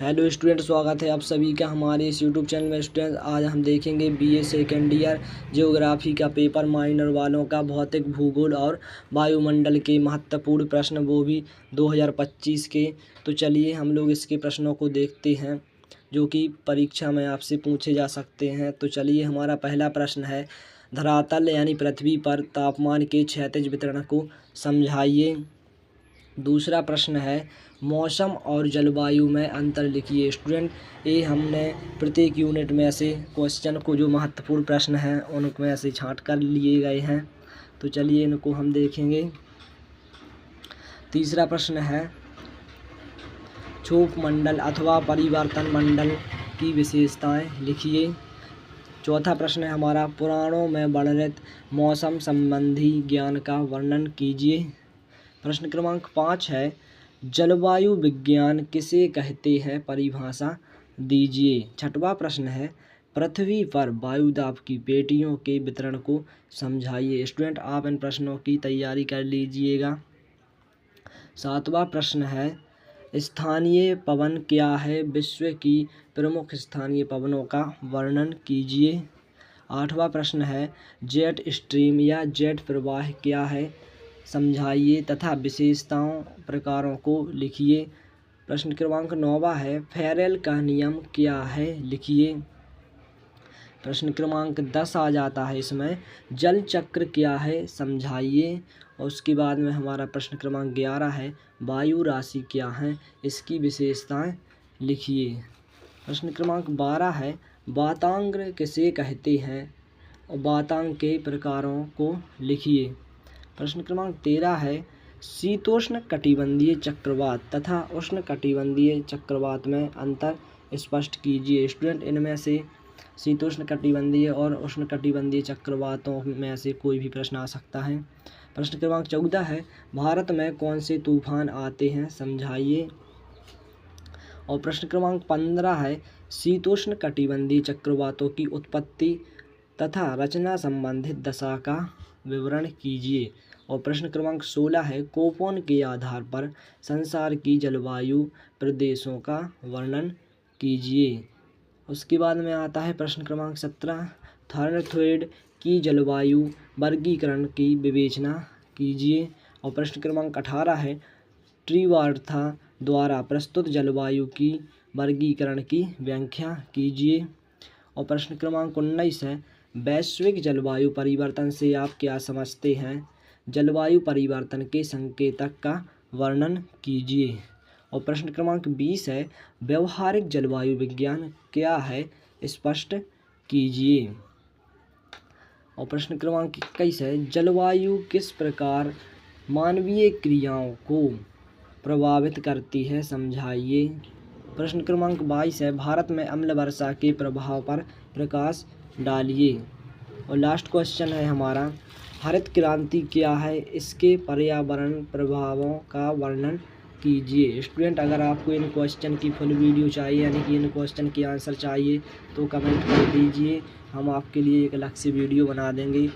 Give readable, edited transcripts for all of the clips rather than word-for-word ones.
Hello student, स्वागत है आप सभी का हमारे इस यूट्यूब चैनल में। स्टूडेंट, आज हम देखेंगे बीए सेकेंड ईयर ज्योग्राफी का पेपर माइनर वालों का भौतिक भूगोल और वायुमंडल के महत्वपूर्ण प्रश्न, वो भी 2025 के। तो चलिए हम लोग इसके प्रश्नों को देखते हैं जो कि परीक्षा में आपसे पूछे जा सकते हैं। तो चलिए, हमारा पहला प्रश्न है, धरातल यानी पृथ्वी पर तापमान के क्षैतिज वितरण को समझाइए। दूसरा प्रश्न है, मौसम और जलवायु में अंतर लिखिए। स्टूडेंट, ये हमने प्रत्येक यूनिट में से क्वेश्चन को, जो महत्वपूर्ण प्रश्न हैं उनमें से छांट कर लिए गए हैं। तो चलिए इनको हम देखेंगे। तीसरा प्रश्न है, क्षोभ मंडल अथवा परिवर्तन मंडल की विशेषताएं लिखिए। चौथा प्रश्न है हमारा, पुराणों में वर्णित मौसम संबंधी ज्ञान का वर्णन कीजिए। प्रश्न क्रमांक 5 है, जलवायु विज्ञान किसे कहते हैं, परिभाषा दीजिए। छठवां प्रश्न है, पृथ्वी पर वायुदाब की पेटियों के वितरण को समझाइए। स्टूडेंट, आप इन प्रश्नों की तैयारी कर लीजिएगा। सातवां प्रश्न है, स्थानीय पवन क्या है, विश्व की प्रमुख स्थानीय पवनों का वर्णन कीजिए। आठवां प्रश्न है, जेट स्ट्रीम या जेट प्रवाह क्या है, समझाइए तथा विशेषताओं प्रकारों को लिखिए। प्रश्न क्रमांक 9 है, फेरेल का नियम क्या है, लिखिए। प्रश्न क्रमांक 10 आ जाता है इसमें, जल चक्र क्या है, समझाइए। और उसके बाद में हमारा प्रश्न क्रमांक 11 है, वायु राशि क्या है, इसकी विशेषताएं लिखिए। प्रश्न क्रमांक 12 है, वातांग्र किसे कहते हैं और वातांग के प्रकारों को लिखिए। प्रश्न क्रमांक 13 है, शीतोष्ण कटिबंधीय चक्रवात तथा उष्ण कटिबंधीय चक्रवात में अंतर स्पष्ट कीजिए। स्टूडेंट, इनमें से शीतोष्ण कटिबंधीय और उष्ण कटिबंधीय चक्रवातों में से कोई भी प्रश्न आ सकता है। प्रश्न क्रमांक 14 है, भारत में कौन से तूफान आते हैं, समझाइए। और प्रश्न क्रमांक 15 है, शीतोष्ण कटिबंधीय चक्रवातों की उत्पत्ति तथा रचना संबंधित दशा का विवरण कीजिए। और प्रश्न क्रमांक 16 है, कोपन के आधार पर संसार की जलवायु प्रदेशों का वर्णन कीजिए। उसके बाद में आता है प्रश्न क्रमांक 17, थॉर्नथ्वेड की जलवायु वर्गीकरण की विवेचना कीजिए। और प्रश्न क्रमांक 18 है, ट्रिवार्था द्वारा प्रस्तुत जलवायु की वर्गीकरण की व्याख्या कीजिए। और प्रश्न क्रमांक 19 है, वैश्विक जलवायु परिवर्तन से आप क्या समझते हैं, जलवायु परिवर्तन के संकेतक का वर्णन कीजिए। और प्रश्न क्रमांक 20 है, व्यवहारिक जलवायु विज्ञान क्या है, स्पष्ट कीजिए। और प्रश्न क्रमांक 21 है, जलवायु किस प्रकार मानवीय क्रियाओं को प्रभावित करती है, समझाइए। प्रश्न क्रमांक 22 है, भारत में अम्ल वर्षा के प्रभाव पर प्रकाश डालिए। और लास्ट क्वेश्चन है हमारा, हरित क्रांति क्या है, इसके पर्यावरण प्रभावों का वर्णन कीजिए। स्टूडेंट, अगर आपको इन क्वेश्चन की फुल वीडियो चाहिए, यानी कि इन क्वेश्चन की आंसर चाहिए, तो कमेंट कर दीजिए, हम आपके लिए एक अलग से वीडियो बना देंगे।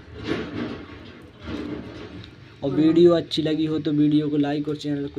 और वीडियो अच्छी लगी हो तो वीडियो को लाइक और चैनल को